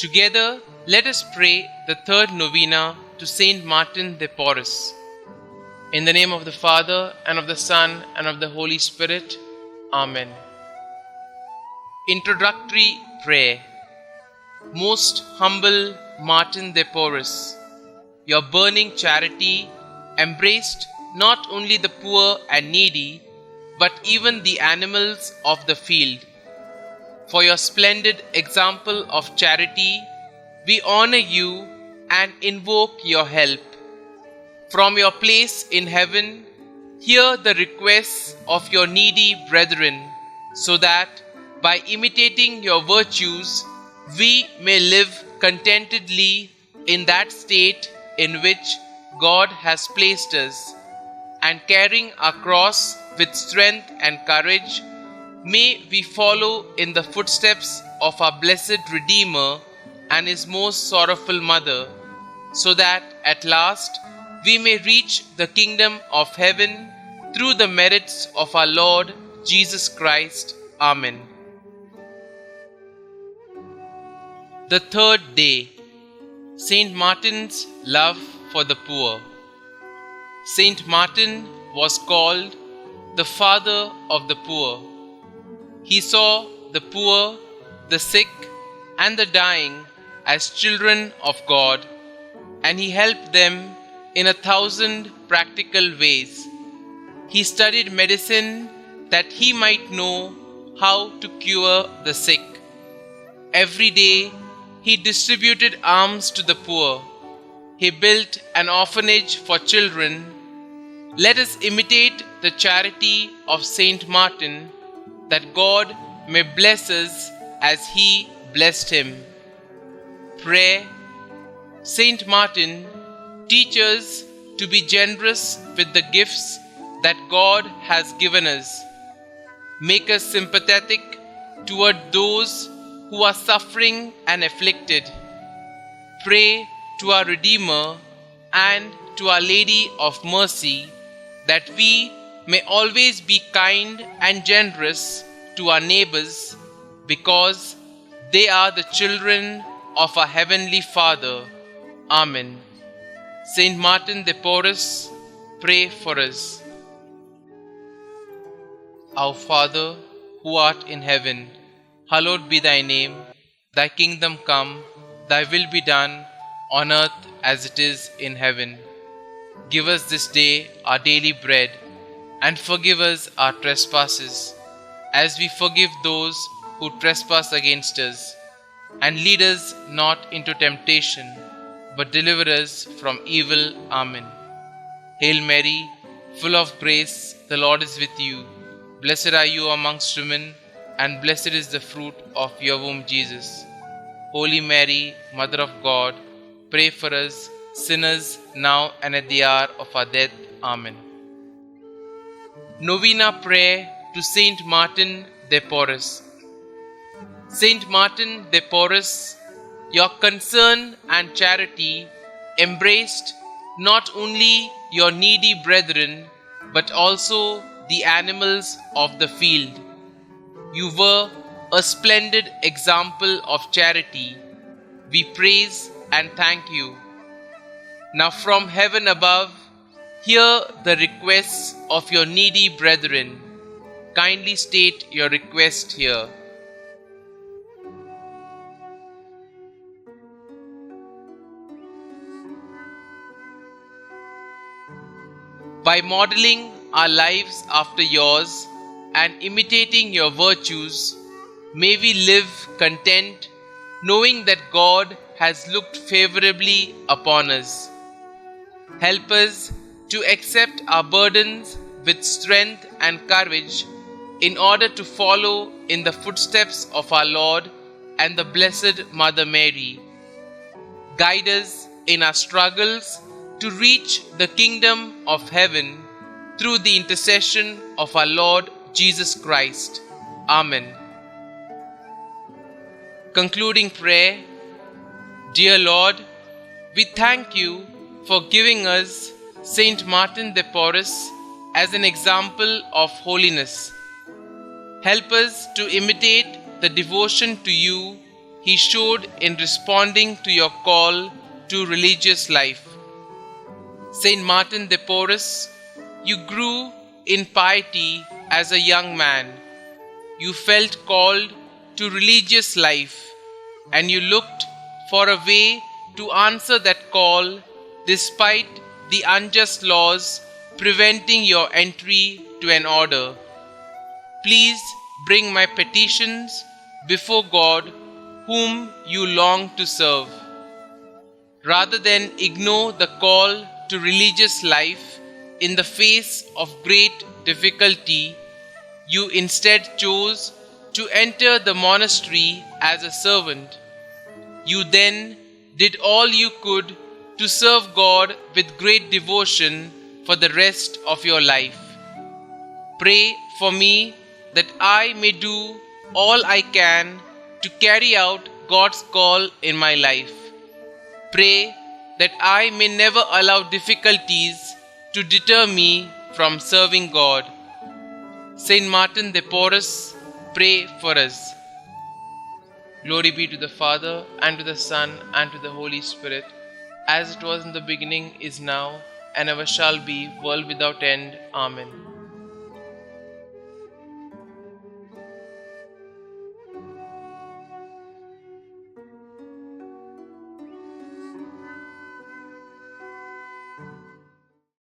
Together, let us pray the third novena to Saint Martin de Porres. In the name of the Father, and of the Son, and of the Holy Spirit. Amen. Introductory Prayer. Most humble Martin de Porres, your burning charity embraced not only the poor and needy, but even the animals of the field. For your splendid example of charity, we honor you and invoke your help. From your place in heaven, hear the requests of your needy brethren, so that, by imitating your virtues, we may live contentedly in that state in which God has placed us, and carrying our cross with strength and courage, may we follow in the footsteps of our blessed Redeemer and his most sorrowful mother, so that at last we may reach the kingdom of heaven through the merits of our Lord Jesus Christ. Amen. The third day, Saint Martin's love for the poor. Saint Martin was called the father of the poor. He saw the poor, the sick, and the dying as children of God, and he helped them in 1,000 practical ways. He studied medicine that he might know how to cure the sick. Every day he distributed alms to the poor. He built an orphanage for children. Let us imitate the charity of Saint Martin, that God may bless us as he blessed him. Prayer. Saint Martin, teach us to be generous with the gifts that God has given us. Make us sympathetic toward those who are suffering and afflicted. Pray to our Redeemer and to Our Lady of Mercy that we may always be kind and generous to our neighbors, because they are the children of our Heavenly Father. Amen. Saint Martin de Porres, pray for us. Our Father, who art in heaven, hallowed be thy name. Thy kingdom come, thy will be done, on earth as it is in heaven. Give us this day our daily bread, and forgive us our trespasses, as we forgive those who trespass against us. And lead us not into temptation, but deliver us from evil. Amen. Hail Mary, full of grace, the Lord is with you. Blessed are you amongst women, and blessed is the fruit of your womb, Jesus. Holy Mary, Mother of God, pray for us sinners, now and at the hour of our death. Amen. Novena Prayer to Saint Martin de Porres. Saint Martin de Porres, your concern and charity embraced not only your needy brethren, but also the animals of the field. You were a splendid example of charity. We praise and thank you. Now from heaven above, hear the requests of your needy brethren. Kindly state your request here. By modeling our lives after yours and imitating your virtues, may we live content, knowing that God has looked favorably upon us. Help us to accept our burdens with strength and courage, in order to follow in the footsteps of our Lord and the Blessed Mother Mary. Guide us in our struggles to reach the kingdom of heaven through the intercession of our Lord Jesus Christ. Amen. Concluding prayer. Dear Lord, we thank you for giving us Saint Martin de Porres as an example of holiness. Help us to imitate the devotion to you he showed in responding to your call to religious life. Saint Martin de Porres, you grew in piety as a young man. You felt called to religious life, and you looked for a way to answer that call despite the unjust laws preventing your entry to an order. Please bring my petitions before God, whom you long to serve. Rather than ignore the call to religious life in the face of great difficulty, you instead chose to enter the monastery as a servant. You then did all you could to serve God with great devotion for the rest of your life. Pray for me that I may do all I can to carry out God's call in my life. Pray that I may never allow difficulties to deter me from serving God. Saint Martin de Porres, pray for us. Glory be to the Father, and to the Son, and to the Holy Spirit, as it was in the beginning, is now, and ever shall be, world without end. Amen.